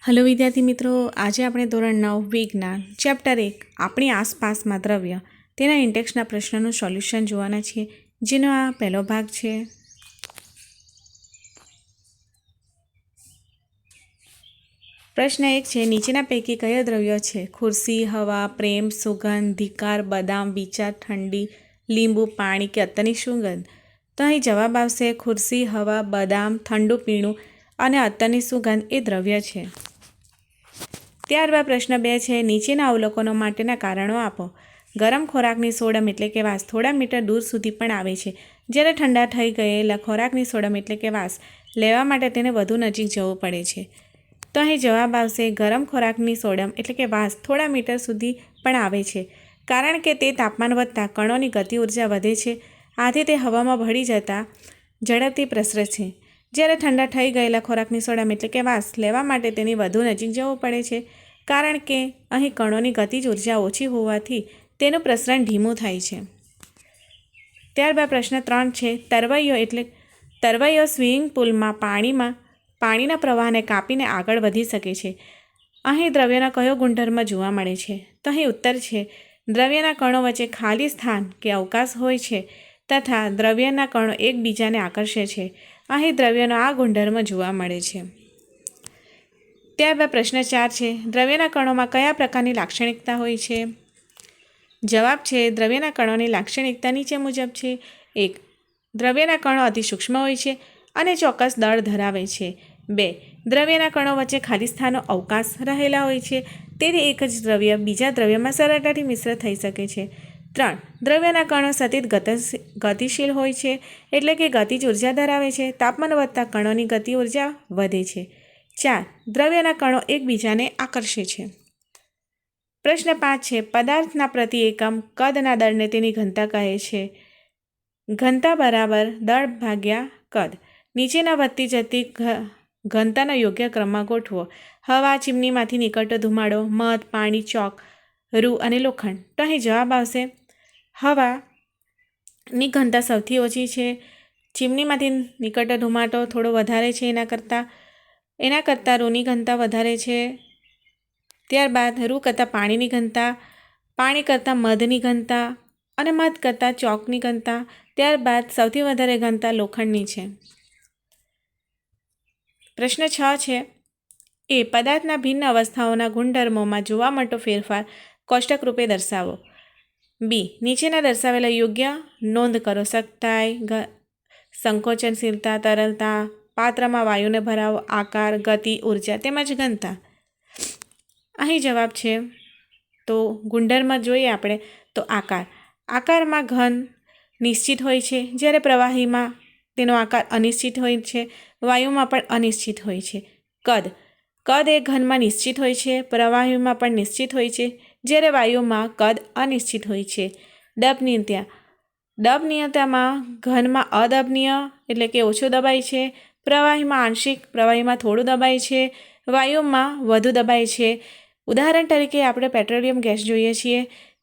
Hello विद्यार्थी मित्रों, आज આપણે ધોરણ 9 વિજ્ઞાન ચેપ્ટર 1 આપણી આસપાસમાં દ્રવ્ય તેના ઇન્ટેક્સના પ્રશ્નનું સોલ્યુશન જોવાના છીએ, જેનો આ પહેલો ભાગ છે। પ્રશ્ન 1 છે, નીચેના પૈકી કયો દ્રવ્ય છે? ખુરશી, હવા, પ્રેમ, સુગંધ, ધિકાર, બદામ, વિચાર, ઠંડી, લીંબુ, પાણી કે અત્તરની સુગંધ? તો અહીં જવાબ આવશે ખુરશી, હવા, બદામ, ઠંડુ પીણું અને અત્તરની સુગંધ એ દ્રવ્ય છે। ત્યારબાદ પ્રશ્ન 2 છે, નીચેના અવલોકનો માટેના કારણો આપો। ગરમ ખોરાકની સોડમ એટલે કે વાસ થોડા મીટર દૂર સુધી પણ આવે છે, જ્યારે ઠંડા થઈ ગયેલા ખોરાકની સોડમ એટલે કે વાસ લેવા માટે તેને વધુ નજીક જવું પડે છે। તો અહીં જવાબ આવશે ગરમ ખોરાકની સોડમ એટલે કે વાસ થોડા મીટર સુધી પણ આવે છે, કારણ કે તે તાપમાન વધતાં કણોની ગતિ ઉર્જા વધે છે, આથી તે હવામાં ભળી જતાં ઝડપથી પ્રસરે છે, જ્યારે ઠંડા થઈ ગયેલા ખોરાકની સોડમ એટલે કે વાસ લેવા માટે તેની વધુ નજીક જવું પડે છે, કારણ કે અહીં કણોની ગતિજ ઉર્જા ઓછી હોવાથી તેનું પ્રસરણ ધીમું થાય છે। ત્યારબાદ પ્રશ્ન 3 છે, તરવૈયો સ્વિમિંગ પૂલમાં પાણીના પ્રવાહને કાપીને આગળ વધી શકે છે। અહીં દ્રવ્યનો કયો ગુણધર્મ જોવા મળે છે? તો અહીં ઉત્તર છે, દ્રવ્યના કણો વચ્ચે ખાલી સ્થાન કે અવકાશ હોય છે તથા દ્રવ્યના કણો એકબીજાને આકર્ષે છે। અહીં દ્રવ્યનો આ ગુણધર્મ જોવા મળે છે। ત્યારબાદ પ્રશ્ન 4 છે, દ્રવ્યના કણોમાં કયા પ્રકારની લાક્ષણિકતા હોય છે? જવાબ છે, દ્રવ્યના કણોની લાક્ષણિકતા નીચે મુજબ છે। 1. દ્રવ્યના કણો અતિ સૂક્ષ્મ હોય છે અને ચોક્કસ દળ ધરાવે છે। 2. દ્રવ્યના કણો વચ્ચે ખાલી સ્થાનો અવકાશ રહેલા હોય છે, તેથી એક જ દ્રવ્ય બીજા દ્રવ્યમાં સરળતાથી મિશ્ર થઈ શકે છે। 3. દ્રવ્યના કણો સતત ગતિશીલ હોય છે, એટલે કે ગતિજ ઉર્જા ધરાવે છે, તાપમાન વધતાં કણોની ગતિ ઉર્જા વધે છે। 4. દ્રવ્યના કણો એકબીજાને આકર્ષે છે। પ્રશ્ન 5 છે, પદાર્થના પ્રતિ એકમ કદના દળને તેની ઘનતા કહે છે। ઘનતા બરાબર દળ ભાગ્યા કદ। નીચેના વધતી જતી ઘનતાનો યોગ્ય ક્રમમાં ગોઠવો। હવા, ચીમનીમાંથી નીકળતો ધુમાડો, મધ, પાણી, ચોક, રૂ અને લોખંડ। તો અહીં જવાબ આવશે હવાની ઘનતા સૌથી ઓછી છે, ચીમનીમાંથી નીકળતો ધુમાડો થોડો વધારે છે, એના કરતાં રૂની ઘનતા વધારે છે। ત્યારબાદ રૂ કરતાં પાણીની ઘનતા, પાણી કરતાં મધની ઘનતા અને મધ કરતાં ચોકની ઘનતા, ત્યારબાદ સૌથી વધારે ઘનતા લોખંડની છે। પ્રશ્ન 6 છે, એ પદાર્થના ભિન્ન અવસ્થાઓના ગુણધર્મોમાં જોવા મળતો ફેરફાર કોષ્ટક રૂપે દર્શાવો। બી. નીચેના દર્શાવેલા યોગ્ય નોંધ કરો। સખ્તાઈ, સંકોચનશીલતા, તરલતા, પાત્રમાં વાયુને ભરાવો, આકાર, ગતિ, ઉર્જા તેમજ ઘનતા। અહીં જવાબ છે, તો ગુણધર્મ જોઈએ આપણે તો આકારમાં ઘન નિશ્ચિત હોય છે, જ્યારે પ્રવાહીમાં તેનો આકાર અનિશ્ચિત હોય છે, વાયુમાં પણ અનિશ્ચિત હોય છે। કદ એ ઘનમાં નિશ્ચિત હોય છે, પ્રવાહીમાં પણ નિશ્ચિત હોય છે, જ્યારે વાયુમાં કદ અનિશ્ચિત હોય છે। દબનીયતામાં ઘનમાં અદબનીય એટલે કે ઓછું દબાય છે, પ્રવાહીમાં આંશિક, પ્રવાહીમાં થોડું દબાય છે, વાયુમાં વધુ દબાય છે। ઉદાહરણ તરીકે આપણે પેટ્રોલિયમ ગેસ જોઈએ છીએ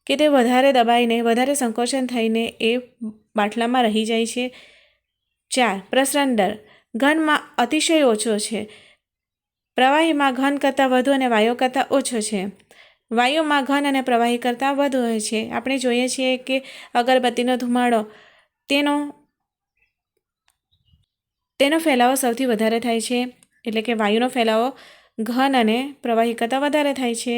કે તે વધારે દબાઈને વધારે સંકોચન થઈને એ બાટલામાં રહી જાય છે। 4. પ્રસરણ દર ઘનમાં અતિશય ઓછો છે, પ્રવાહીમાં ઘન કરતાં વધુ અને વાયુ કરતાં ઓછો છે, વાયુમાં ઘન અને પ્રવાહી કરતાં વધુ હોય છે। આપણે જોઈએ છીએ કે અગરબત્તીનો ધુમાડો તેનો ફેલાવો સૌથી વધારે થાય છે, એટલે કે વાયુનો ફેલાવો ઘન અને પ્રવાહી કરતાં વધારે થાય છે।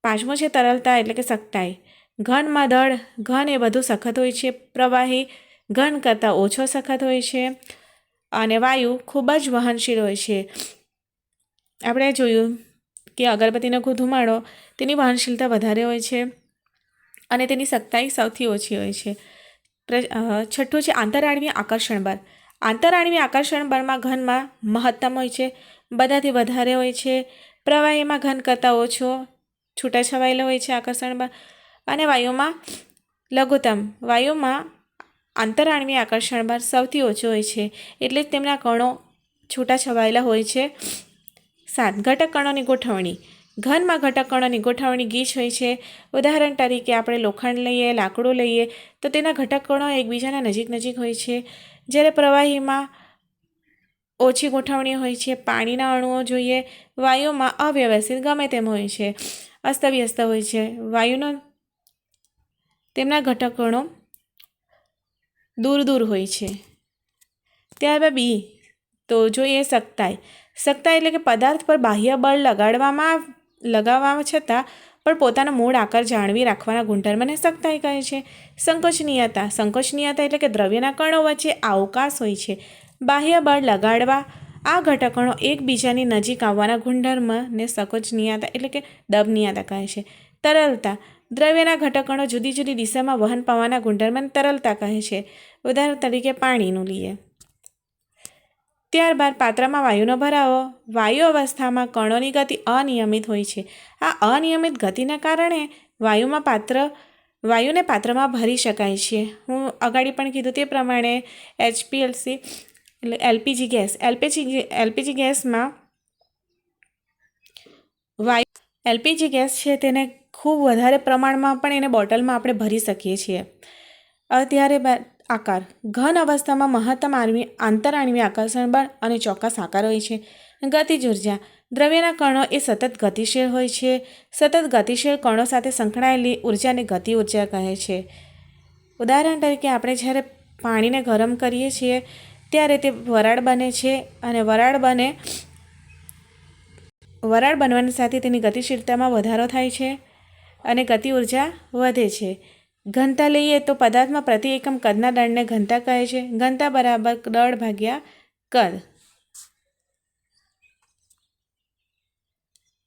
5મું છે તરલતા એટલે કે સખ્તાઈ। ઘનમાં દળ ઘન એ વધુ સખત હોય છે, પ્રવાહી ઘન કરતાં ઓછો સખત હોય છે અને વાયુ ખૂબ જ વહનશીલ હોય છે। આપણે જોયું કે અગરબત્તીનો ધુમાડો તેની વહનશીલતા વધારે હોય છે અને તેની સખ્તાઈ સૌથી ઓછી હોય છે। 6 છે આંતરઆણ્વીય આકર્ષણ બળ। આંતરઆણ્વીય આકર્ષણ બળમાં ઘનમાં મહત્તમ હોય છે, બધાથી વધારે હોય છે, પ્રવાહીમાં ઘન કરતાં ઓછો છૂટાછવાયેલો હોય છે આકર્ષણ બળ, અને વાયુમાં લઘુત્તમ। વાયુમાં આંતરઆણ્વીય આકર્ષણ બળ સૌથી ઓછો હોય છે, એટલે જ તેમના કણો છૂટાછવાયેલા હોય છે। 7. ઘટક કણોની ગોઠવણી। ઘનમાં ઘટક કણોની ગોઠવણી ગીચ હોય છે। ઉદાહરણ તરીકે આપણે લોખંડ લઈએ, લાકડું લઈએ તો તેના ઘટક કણો એકબીજાના નજીક હોય છે, જ્યારે પ્રવાહીમાં ઓછી ગોઠવણી હોય છે, પાણીના અણુઓ જોઈએ વાયુમાં અવ્યવસ્થિત ગમે તેમ હોય છે, અસ્તવ્યસ્ત હોય છે, વાયુનો તેમના ઘટકણો દૂર દૂર હોય છે. ત્યારબાદ બી તો જોઈએ સખ્તાઈ. સખ્તાઈ એટલે કે પદાર્થ પર બાહ્ય બળ લગાવવા છતાં પણ પોતાનો મૂળ આકાર જાળવી રાખવાના ગુણધર્મને સખ્તાઈ કહે છે. સંકોચનીયતા. સંકોચનીયતા એટલે કે દ્રવ્યના કણો વચ્ચે અવકાશ હોય છે. બાહ્ય બળ લગાડવા આ ઘટકણો એકબીજાની નજીક આવવાના ગુણધર્મને સંકોચનીયતા એટલે કે દબનીયતા કહે છે. તરલતા. દ્રવ્યના ઘટકણો જુદી જુદી દિશામાં વહન પામવાના ગુણધર્મને તરલતા કહે છે. ઉદાહરણ તરીકે પાણીનું લઈએ. ત્યારબાદ પાત્રમાં વાયુનો ભરાવો. વાયુ અવસ્થામાં કણોની ગતિ અનિયમિત હોય છે. આ અનિયમિત ગતિના કારણે વાયુને પાત્રમાં ભરી શકાય છે. હું અગાડી પણ કીધું તે પ્રમાણે HPLC એટલે એલપીજી ગેસમાં એલપીજી ગેસ છે તેને ખૂબ વધારે પ્રમાણમાં પણ એને બોટલમાં આપણે ભરી શકીએ છીએ. ત્યારે આકાર. ઘન અવસ્થામાં મહત્તમ આંતરાણ્વીય આકર્ષણ બળ અને ચોક્કસ આકાર હોય છે. ગતિજ ઉર્જા. દ્રવ્યના કણો એ સતત ગતિશીલ હોય છે. સતત ગતિશીલ કણો સાથે સંકળાયેલી ઉર્જાને ગતિ ઉર્જા કહે છે. ઉદાહરણ તરીકે આપણે જ્યારે પાણીને ગરમ કરીએ છીએ ત્યારે તે વરાળ બને છે અને વરાળ બનવાની સાથે તેની ગતિશીલતામાં વધારો થાય છે અને ગતિ ઉર્જા વધે છે. ઘનતા લઈએ તો પદાર્થમાં પ્રતિ એકમ કદના દળને ઘનતા કહે છે. ઘનતા બરાબર દળ ભાગ્યા કદ.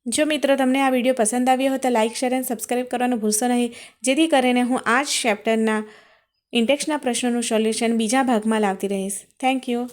જો મિત્રો તમને આ વિડીયો પસંદ આવ્યો હોય તો લાઇક, શેર અને સબસ્ક્રાઈબ કરવાનું ભૂલશો નહીં, જેથી કરીને હું આ જ ચેપ્ટરના ઇન્ટેક્સના પ્રશ્નોનું સોલ્યુશન બીજા ભાગમાં લાવતી રહીશ. Thank you.